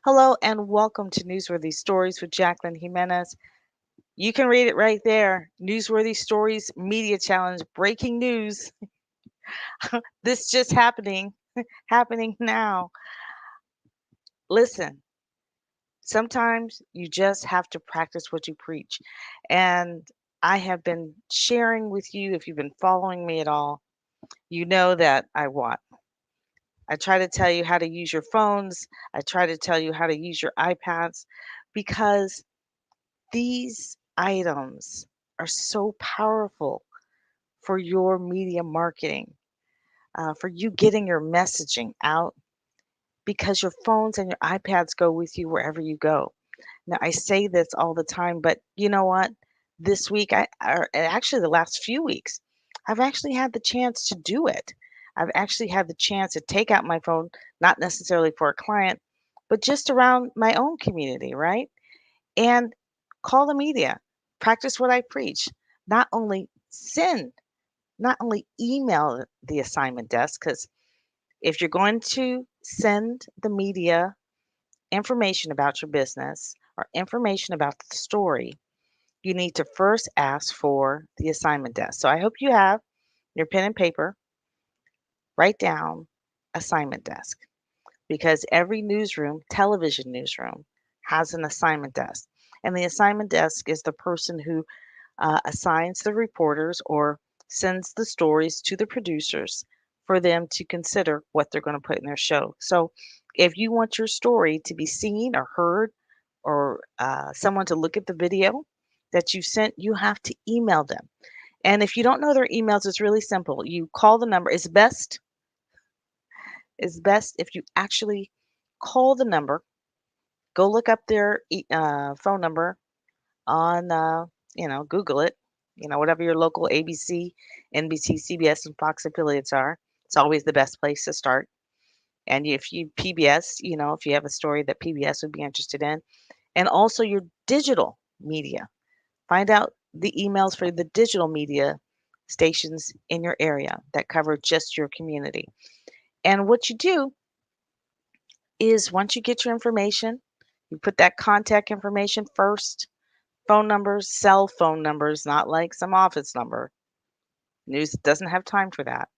Hello and welcome to Newsworthy Stories with Jacqueline Jimenez. You can read it right there. Newsworthy Stories Media Challenge breaking news. This just happening now. Listen, sometimes you just have to practice what you preach. And I have been sharing with you, if you've been following me at all, you know that I what? I try to tell you how to use your phones. I try to tell you how to use your iPads because these items are so powerful for your media marketing, for you getting your messaging out because your phones and your iPads go with you wherever you go. Now, I say this all the time, but you know what? This week, or actually the last few weeks, I've actually had the chance to do it. I've actually had the chance to take out my phone, not necessarily for a client, but just around my own community, right? And call the media, practice what I preach. Not only send, not only email the assignment desk, because if you're going to send the media information about your business or information about the story, you need to first ask for the assignment desk. So I hope you have your pen and paper, write down assignment desk because every newsroom, television newsroom, has an assignment desk. And the assignment desk is the person who assigns the reporters or sends the stories to the producers for them to consider what they're going to put in their show. So, if you want your story to be seen or heard, or someone to look at the video that you sent, you have to email them. And if you don't know their emails, it's really simple. You call the number. It's best if you actually call the number. Go look up their phone number on, Google it, whatever your local ABC, NBC, CBS, and Fox affiliates are. It's always the best place to start. And if you PBS, if you have a story that PBS would be interested in, and also your digital media, find out the emails for the digital media stations in your area that cover just your community. And what you do is once you get your information, you put that contact information first. Phone numbers, cell phone numbers, not like some office number. News doesn't have time for that.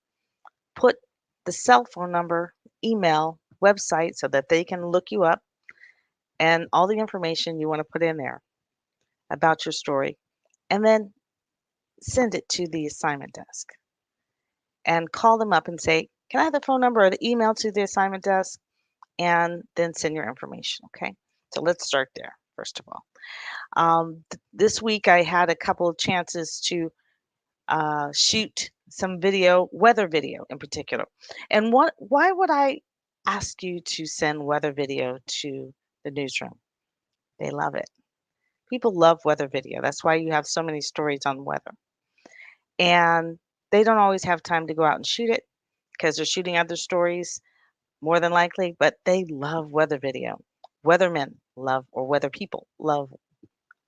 Put the cell phone number, email, website so that they can look you up and all the information you want to put in there about your story. And then send it to the assignment desk and call them up and say, can I have the phone number or the email to the assignment desk? And then send your information. Okay. So let's start there, first of all. This week I had a couple of chances to shoot some video, weather video in particular. And why would I ask you to send weather video to the newsroom? They love it. People love weather video. That's why you have so many stories on weather. And they don't always have time to go out and shoot it because they're shooting other stories more than likely, but they love weather video. Weathermen love, or weather people love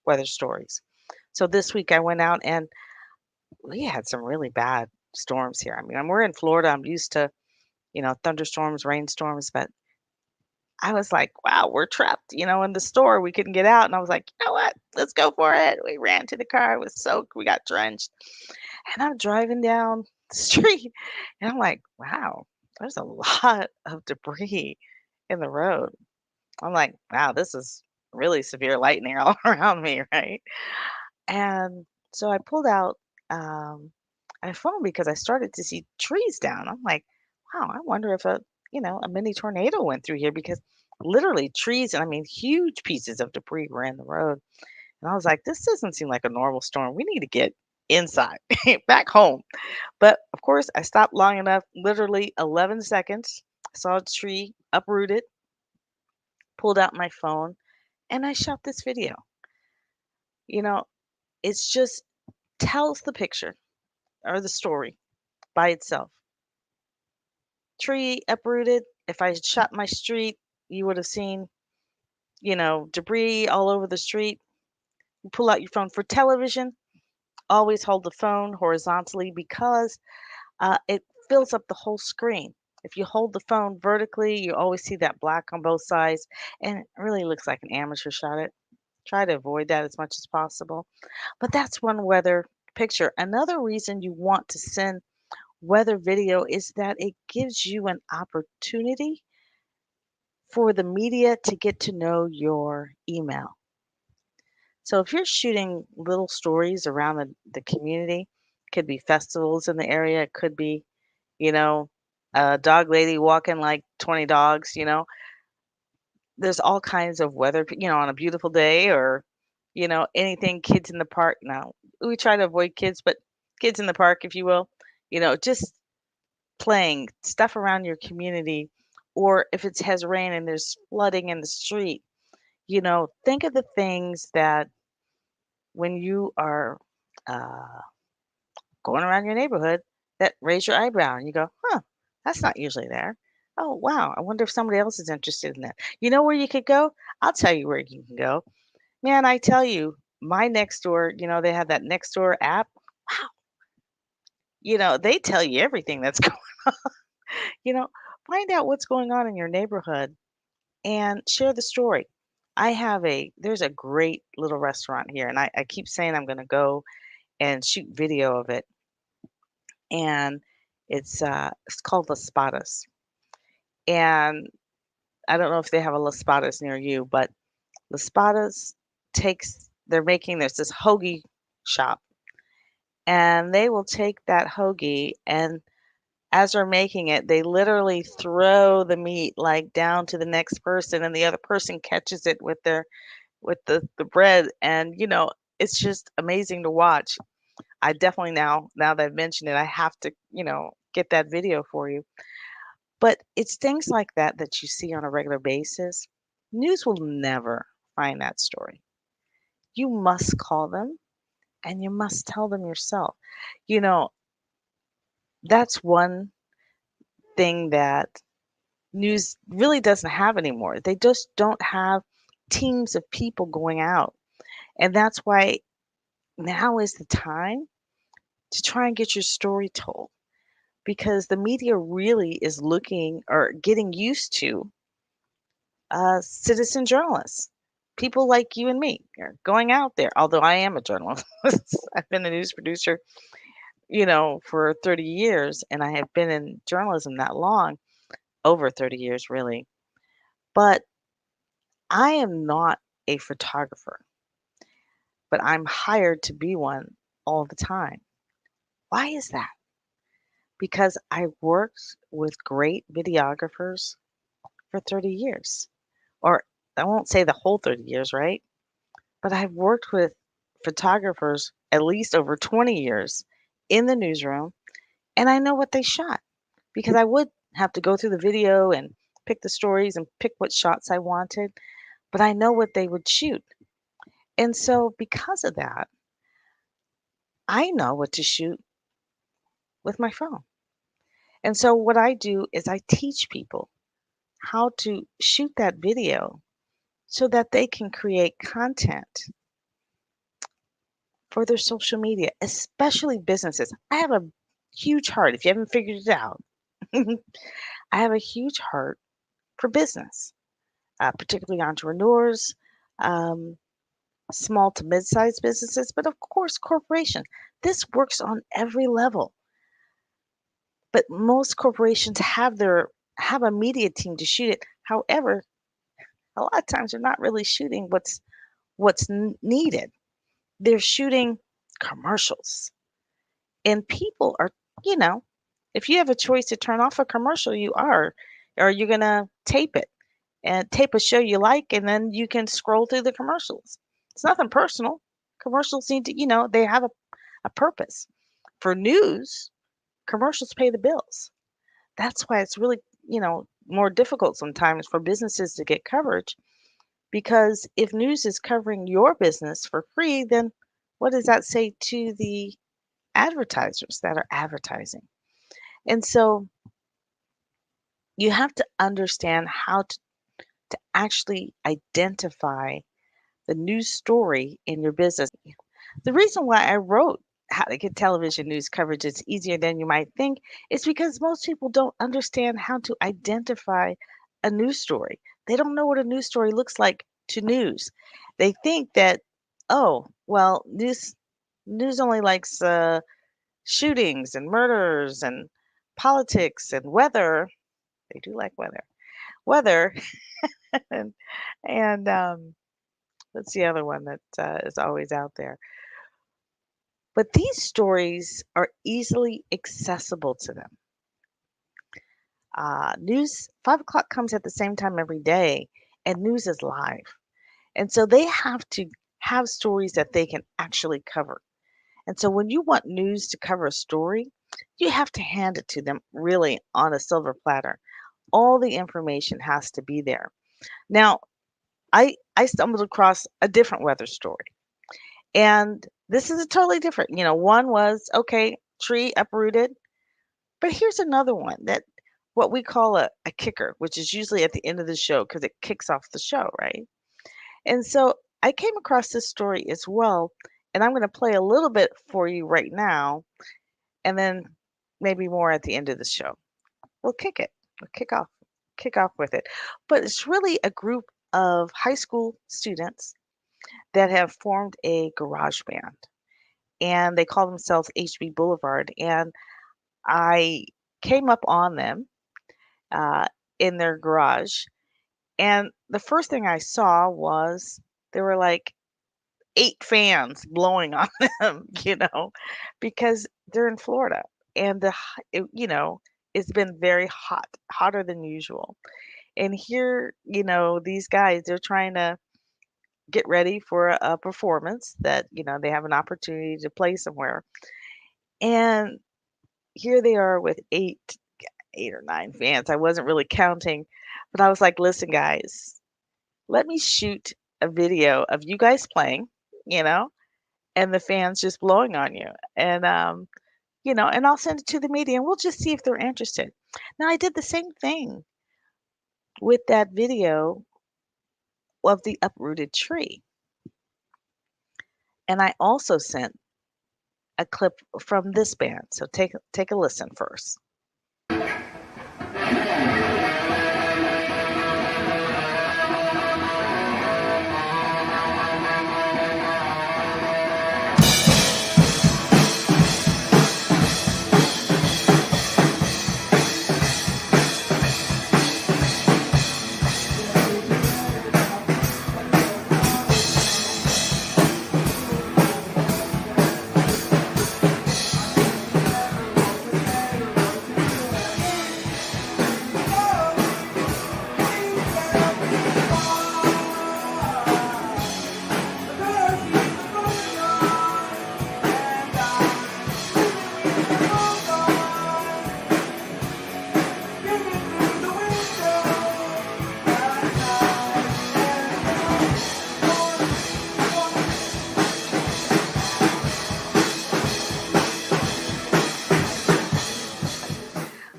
weather stories. So this week I went out and we had some really bad storms here. I mean, we're in Florida. I'm used to, thunderstorms, rainstorms, but I was like, wow, we're trapped, in the store. We couldn't get out. And I was like, you know what? Let's go for it. We ran to the car. It was soaked. We got drenched. And I'm driving down the street and I'm like, wow, there's a lot of debris in the road. I'm like, wow, this is really severe lightning all around me, right? And so I pulled out my phone because I started to see trees down. I'm like, wow, I wonder if a mini tornado went through here because literally trees, and I mean huge pieces of debris were in the road. And I was like, this doesn't seem like a normal storm. We need to get inside, back home. But of course, I stopped long enough, literally 11 seconds. I saw a tree uprooted, pulled out my phone, and I shot this video. You know, it's just tells the picture or the story by itself. Tree uprooted. If I shot my street, you would have seen, debris all over the street. You pull out your phone for television. Always hold the phone horizontally because it fills up the whole screen. If you hold the phone vertically, you always see that black on both sides, and it really looks like an amateur shot. It try to avoid that as much as possible. But that's one weather picture. Another reason you want to send weather video is that it gives you an opportunity for the media to get to know your email. So if you're shooting little stories around the community, could be festivals in the area, it could be, you know, a dog lady walking like 20 dogs, there's all kinds of weather, on a beautiful day or, anything kids in the park. Now, we try to avoid kids, but kids in the park, if you will, just playing stuff around your community. Or if it has rain and there's flooding in the street, think of the things that when you are uh, going around your neighborhood that raise your eyebrow and you go, huh, that's not usually there. Oh, wow. I wonder if somebody else is interested in that. You know where you could go? I'll tell you where you can go. Man, I tell you, my next door, they have that next door app. Wow. They tell you everything that's going, you know, find out what's going on in your neighborhood and share the story. There's a great little restaurant here, and I keep saying I'm going to go and shoot video of it. And it's called Las Spadas. And I don't know if they have a Las Spadas near you, but Las Spadas there's this hoagie shop, and they will take that hoagie and as they're making it, they literally throw the meat like down to the next person and the other person catches it with the bread and it's just amazing to watch. I definitely now that I've mentioned it, I have to, get that video for you. But it's things like that that you see on a regular basis. News will never find that story. You must call them and you must tell them yourself. You know, that's one thing that news really doesn't have anymore. They just don't have teams of people going out. And that's why now is the time to try and get your story told because the media really is looking or getting used to citizen journalists. People like you and me are going out there, although I am a journalist. I've been a news producer, for 30 years, and I have been in journalism that long, over 30 years, really. But I am not a photographer, but I'm hired to be one all the time. Why is that? Because I worked with great videographers for 30 years. Or I won't say the whole 30 years, right? But I've worked with photographers at least over 20 years in the newsroom, and I know what they shot because I would have to go through the video and pick the stories and pick what shots I wanted, but I know what they would shoot. And so, because of that, I know what to shoot with my phone. And so, what I do is I teach people how to shoot that video so that they can create content for their social media, especially businesses. I have a huge heart, if you haven't figured it out. I have a huge heart for business, particularly entrepreneurs, um, small to mid-sized businesses, but of course, corporations. This works on every level. But most corporations have a media team to shoot it. However, a lot of times they're not really shooting what's needed. They're shooting commercials. And people are, you know, if you have a choice to turn off a commercial, you are, or you're gonna tape it and tape a show you like, and then you can scroll through the commercials. It's nothing personal. Commercials need to, they have a purpose. For news, commercials pay the bills. That's why it's really, more difficult sometimes for businesses to get coverage because if news is covering your business for free, then what does that say to the advertisers that are advertising? And so you have to understand how to actually identify the news story in your business. The reason why I wrote how to get television news coverage is easier than you might think is because most people don't understand how to identify a news story. They don't know what a news story looks like to news. They think that, oh, well, news only likes shootings and murders and politics and weather. They do like weather, and what's the other one that is always out there? But these stories are easily accessible to them. News 5 o'clock comes at the same time every day, and news is live. And so they have to have stories that they can actually cover. And so when you want news to cover a story, you have to hand it to them really on a silver platter. All the information has to be there. Now, I stumbled across a different weather story. And this is a totally different, one was okay, tree uprooted. But here's another one that what we call a kicker, which is usually at the end of the show because it kicks off the show, right? And so I came across this story as well, and I'm going to play a little bit for you right now, and then maybe more at the end of the show. We'll kick it. We'll kick off with it. But it's really a group of high school students that have formed a garage band, and they call themselves HB Boulevard. And I came up on them uh, in their garage. And the first thing I saw was there were like 8 fans blowing on them, because they're in Florida and it's been very hot, hotter than usual. And here, these guys, they're trying to get ready for a performance that, they have an opportunity to play somewhere. And here they are with 8 or 9 fans. I wasn't really counting, but I was like, listen, guys, let me shoot a video of you guys playing, you know, and the fans just blowing on you. And I'll send it to the media and we'll just see if they're interested. Now, I did the same thing with that video of the uprooted tree. And I also sent a clip from this band. So take a listen first.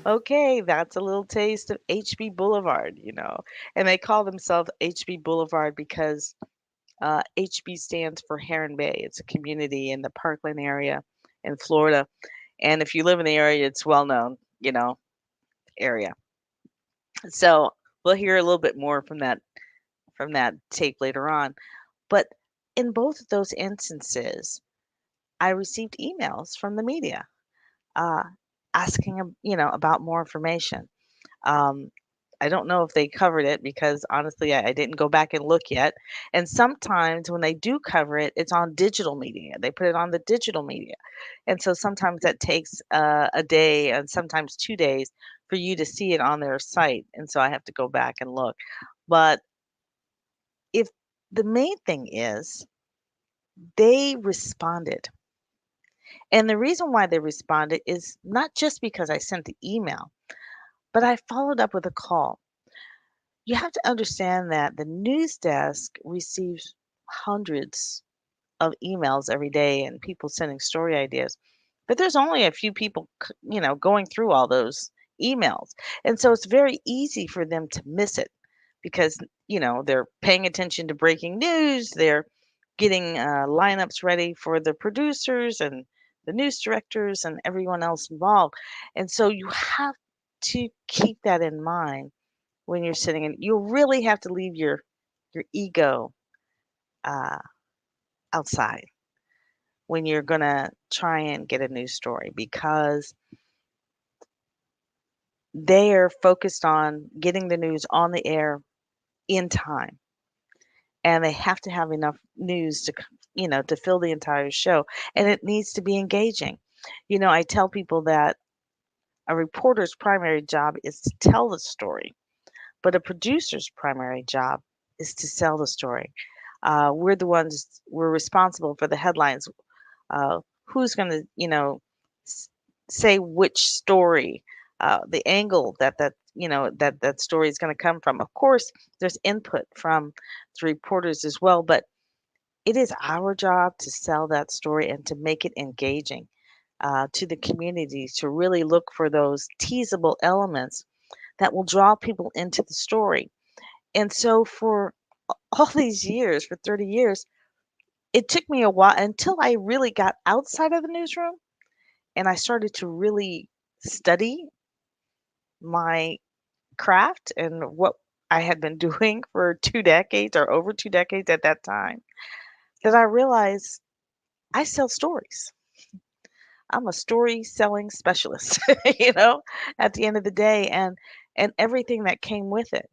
Okay, that's a little taste of HB Boulevard. And they call themselves HB Boulevard because HB stands for Heron Bay. It's a community in the Parkland area in Florida. And if you live in the area, it's well known, area. So we'll hear a little bit more from that tape later on. But in both of those instances, I received emails from the media uh, asking, about more information. Um, I don't know if they covered it because honestly, I didn't go back and look yet. And sometimes when they do cover it, it's on digital media. They put it on the digital media. And so sometimes that takes a day and sometimes 2 days for you to see it on their site. And so I have to go back and look. But if the main thing is they responded. And the reason why they responded is not just because I sent the email, but I followed up with a call. You have to understand that the news desk receives hundreds of emails every day and people sending story ideas. But there's only a few people, going through all those emails. And so it's very easy for them to miss it because, they're paying attention to breaking news, they're getting lineups ready for the producers and the news directors and everyone else involved. And so you have to keep that in mind when you're sitting in. You really have to leave your ego uh, outside when you're gonna try and get a news story because they are focused on getting the news on the air in time, and they have to have enough news to to fill the entire show, and it needs to be engaging. I tell people that a reporter's primary job is to tell the story, but a producer's primary job is to sell the story. We're responsible for the headlines. Who's going to, s- say which story, the angle that story is going to come from. Of course, there's input from the reporters as well, but it is our job to sell that story and to make it engaging to the community, to really look for those teasable elements that will draw people into the story. And so for all these years, for 30 years, it took me a while until I really got outside of the newsroom and I started to really study my craft and what I had been doing for 2 decades or over 2 decades at that time, that I realized I sell stories. I'm a story selling specialist, you know, at the end of the day and everything that came with it.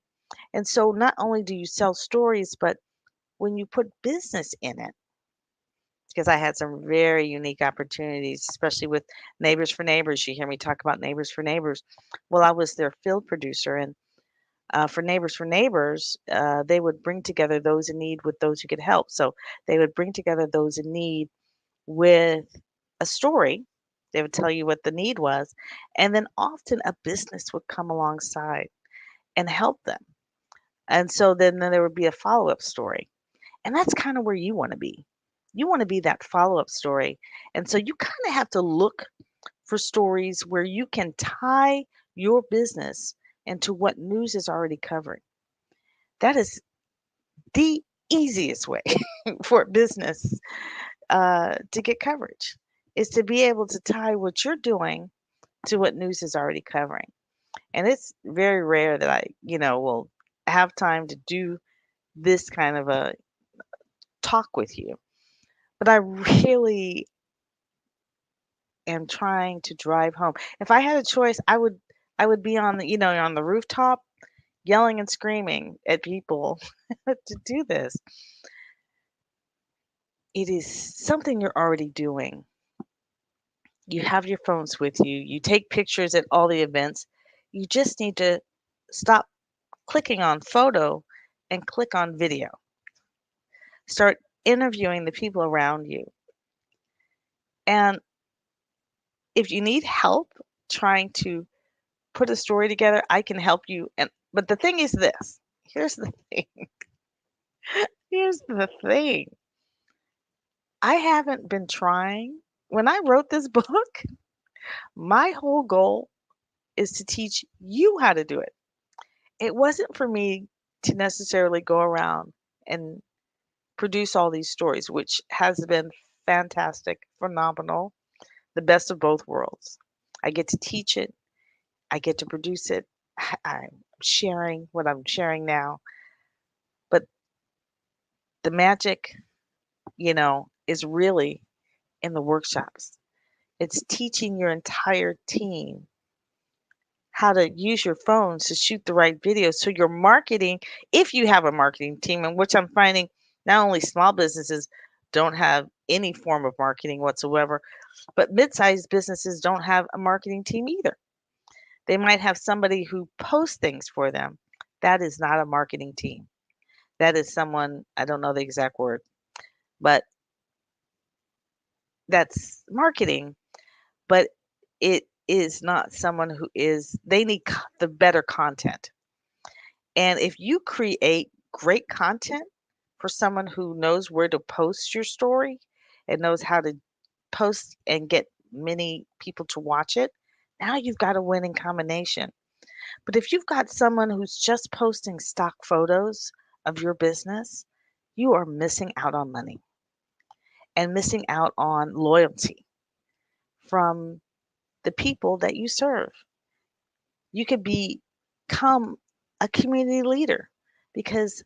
And so not only do you sell stories, but when you put business in it, because I had some very unique opportunities, especially with Neighbors for Neighbors. You hear me talk about Neighbors for Neighbors. Well, I was their field producer, and for Neighbors, they would bring together those in need with those who could help. So they would bring together those in need with a story. They would tell you what the need was, and then often a business would come alongside and help them. And so then there would be a follow-up story. And that's kind of where you want to be. You want to be that follow-up story. And so you kind of have to look for stories where you can tie your business into what news is already covering. That is the easiest way for a business to get coverage, is to be able to tie what you're doing to what news is already covering. And it's very rare that I will have time to do this kind of a talk with you. But I really am trying to drive home. If I had a choice, I would be on the rooftop yelling and screaming at people to do this. It is something you're already doing. You have your phones with you. You take pictures at all the events. You just need to stop clicking on photo and click on video. Start interviewing the people around you. And if you need help trying to put a story together, I can help you. And but the thing is this. Here's the thing. Here's the thing. I haven't been trying. When I wrote this book, my whole goal is to teach you how to do it. It wasn't for me to necessarily go around and produce all these stories, which has been fantastic, phenomenal, the best of both worlds. I get to teach it, I get to produce it. I'm sharing what I'm sharing now, but the magic, is really in the workshops. It's teaching your entire team how to use your phones to shoot the right videos. So your marketing, if you have a marketing team, and which I'm finding not only small businesses don't have any form of marketing whatsoever, but mid-sized businesses don't have a marketing team either. They might have somebody who posts things for them. That is not a marketing team. That is someone, I don't know the exact word, but that's marketing, but it is not someone who is, they need the better content. And if you create great content for someone who knows where to post your story and knows how to post and get many people to watch it, now you've got a winning combination. But if you've got someone who's just posting stock photos of your business, you are missing out on money and missing out on loyalty. from the people that you serve. You could become a community leader because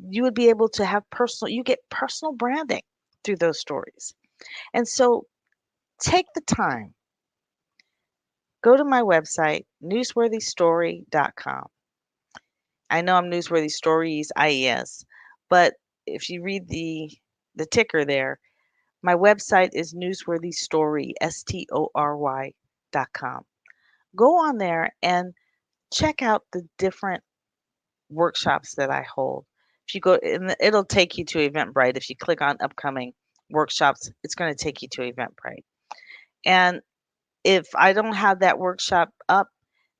you would be able to have you get personal branding through those stories. And so take the time, go to my website, newsworthystory.com. I know I'm Newsworthy Stories, IES, but if you read the ticker there, my website is newsworthystory, STORY.com. Go on there and check out the different workshops that I hold. If you go, and it'll take you to Eventbrite. If you click on upcoming workshops, it's going to take you to Eventbrite. And if I don't have that workshop up,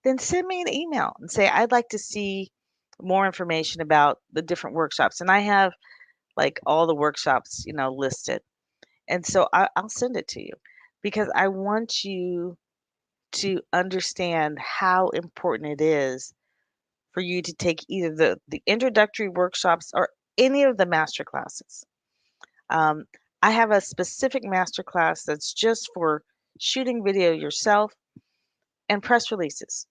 then send me an email and say, I'd like to see more information about the different workshops. And I have like all the workshops, listed. And so I'll send it to you because I want you to understand how important it is for you to take either the introductory workshops or any of the master classes. Um, I have a specific master class that's just for shooting video yourself and press releases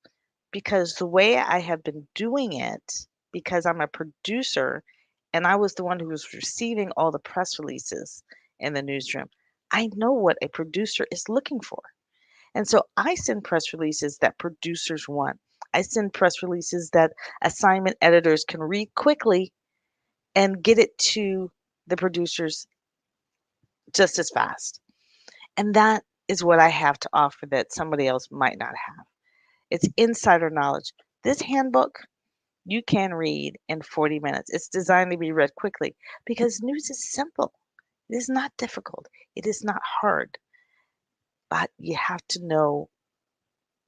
because the way I have been doing it, because I'm a producer and I was the one who was receiving all the press releases in the newsroom, I know what a producer is looking for. And so I send press releases that producers want. I send press releases that assignment editors can read quickly and get it to the producers just as fast. And that is what I have to offer that somebody else might not have. It's insider knowledge. This handbook you can read in 40 minutes. It's designed to be read quickly because news is simple. It is not difficult. It is not hard. But you have to know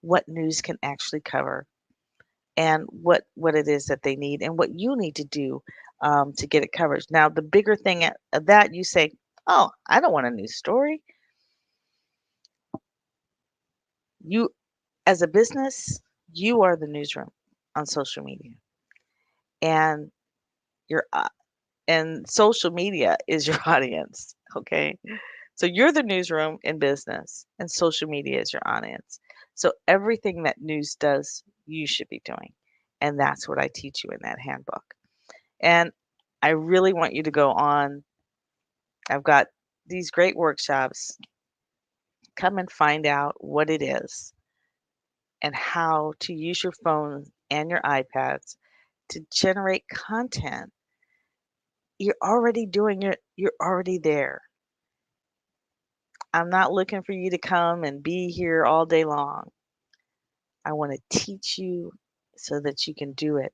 what news can actually cover and what it is that they need and what you need to do to get it covered. Now, the bigger thing of that, you say, "Oh, I don't want a news story." You, as a business, you are the newsroom on social media, and your and social media is your audience. Okay, so you're the newsroom in business, and social media is your audience. So everything that news does, you should be doing, and that's what I teach you in that handbook. And I really want you to go on. I've got these great workshops. Come and find out what it is and how to use your phone and your iPads to generate content. You're already doing it, you're already there. I'm not looking for you to come and be here all day long. I want to teach you so that you can do it.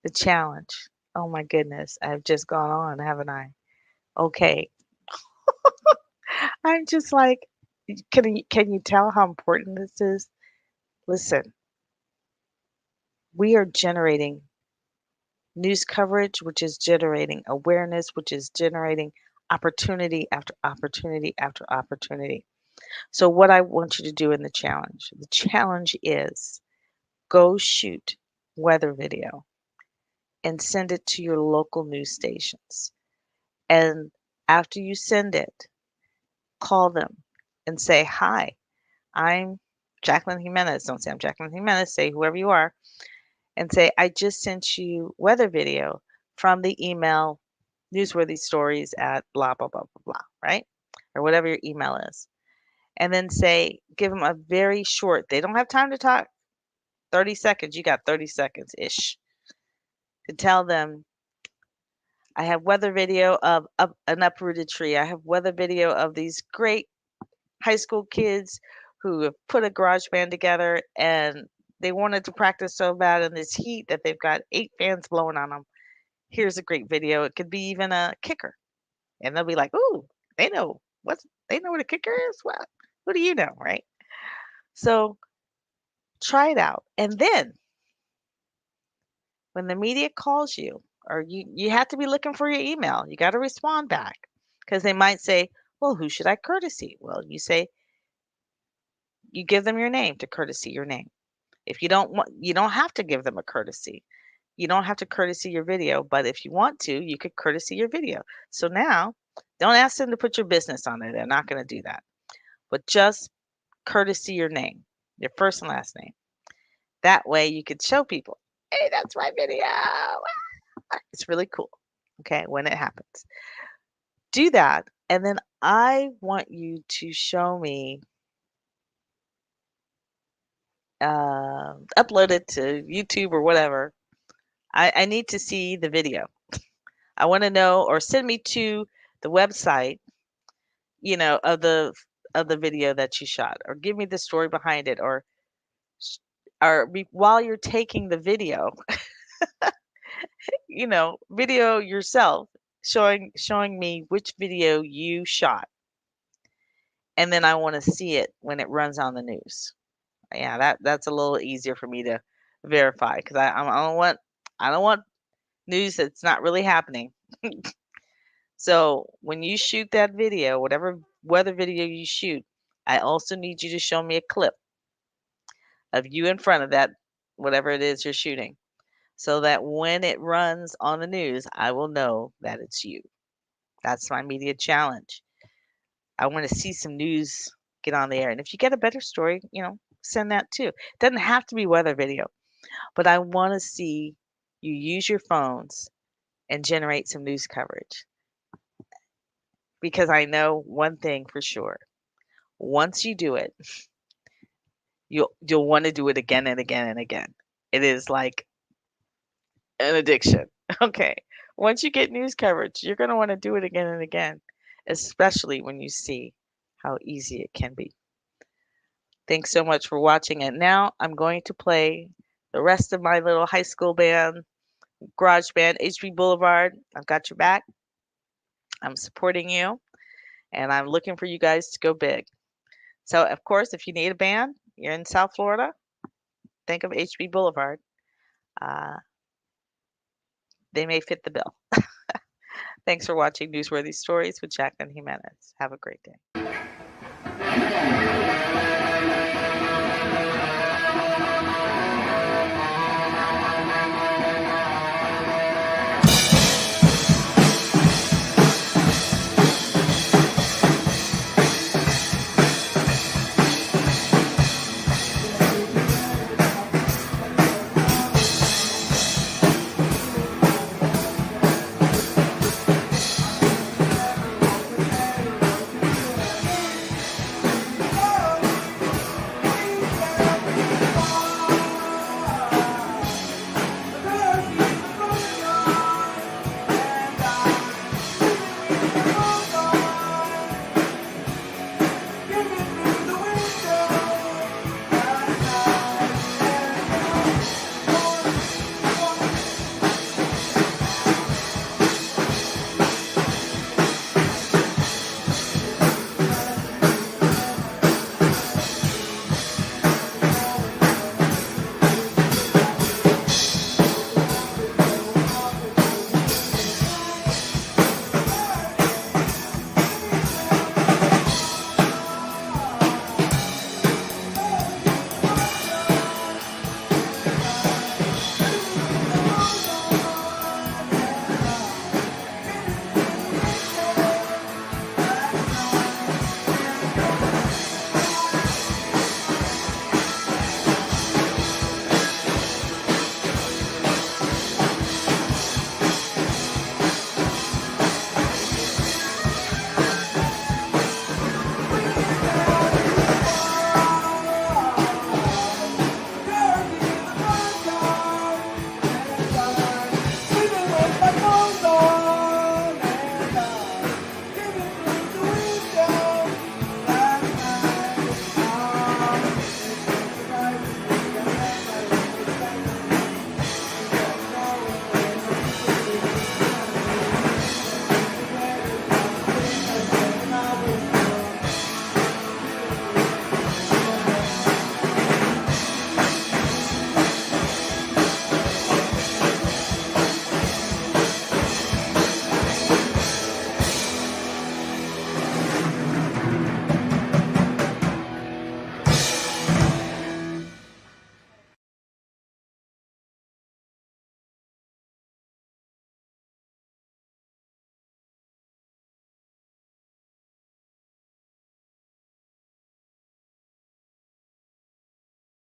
The challenge. Oh my goodness, I've just gone on, haven't I? Okay. I'm just like, can you tell how important this is? Listen, we are generating news coverage, which is generating awareness, which is generating opportunity after opportunity after opportunity. So, what I want you to do in the challenge is go shoot weather video and send it to your local news stations. And after you send it, call them and say, "Hi, I'm Jacqueline Jimenez." Don't say I'm Jacqueline Jimenez, say whoever you are, and say, "I just sent you weather video from the email newsworthy stories at blah, blah, blah, blah, blah," right? Or whatever your email is. And then say, give them a very short, they don't have time to talk, 30 seconds. You got 30 seconds ish to tell them, I have weather video of an uprooted tree. I have weather video of these great high school kids who have put a garage band together and they wanted to practice so bad in this heat that they've got 8 fans blowing on them. Here's a great video. It could be even a kicker. And they'll be like, "Ooh, they know they know what a kicker is? Well, who do you know, right?" So try it out. And then when the media calls you, or you have to be looking for your email. You got to respond back because they might say, "Well, who should I courtesy?" Well, you say you give them your name to courtesy your name. If you don't want, you don't have to give them a courtesy. You don't have to courtesy your video, but if you want to, you could courtesy your video. So now, don't ask them to put your business on it. They're not going to do that. but just courtesy your name, your first and last name. That way you could show people, hey, that's my video. It's really cool. Okay, when it happens. Do that, and then I want you to show me, upload it to YouTube or whatever. I need to see the video. I want to know, or send me to the website, of the video that you shot, or give me the story behind it, or while you're taking the video, video yourself showing me which video you shot, and then I want to see it when it runs on the news. Yeah, that's a little easier for me to verify because I don't want news that's not really happening. So when you shoot that video, whatever weather video you shoot, I also need you to show me a clip of you in front of that, whatever it is you're shooting, so that when it runs on the news, I will know that it's you. That's my media challenge. I want to see some news get on the air. And if you get a better story, send that too. It doesn't have to be weather video, but I want to see you use your phones and generate some news coverage. Because I know one thing for sure. Once you do it, you'll want to do it again and again and again. It is like an addiction. Okay. Once you get news coverage, you're going to want to do it again and again, especially when you see how easy it can be. Thanks so much for watching. And now I'm going to play the rest of my little high school band, garage band, HB Boulevard. I've got your back. I'm supporting you, and I'm looking for you guys to go big. So, of course, if you need a band, you're in South Florida, think of HB Boulevard. Uh, they may fit the bill. Thanks for watching Newsworthy Stories with Jacqueline Jimenez. Have a great day.